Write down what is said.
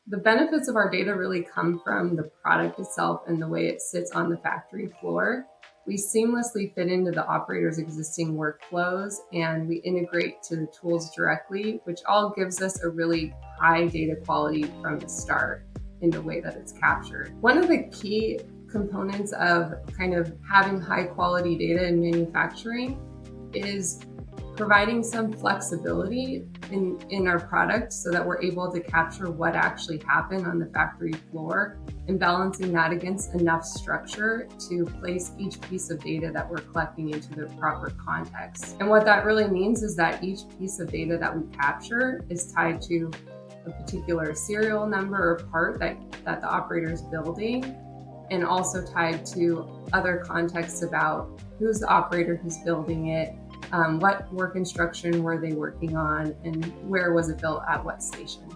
The benefits of our data really come from the product itself and the way it sits on the factory floor. We seamlessly fit into the operator's existing workflows, and we integrate to the tools directly, which all gives us a really high data quality from the start in the way that it's captured. One of the key components of kind of having high quality data in manufacturing is providing some flexibility in our product so that we're able to capture what actually happened on the factory floor and balancing that against enough structure to place each piece of data that we're collecting into the proper context. And what that really means is that each piece of data that we capture is tied to a particular serial number or part that the operator is building, and also tied to other contexts about who's the operator who's building it, what work instruction were they working on, and where was it built at what station.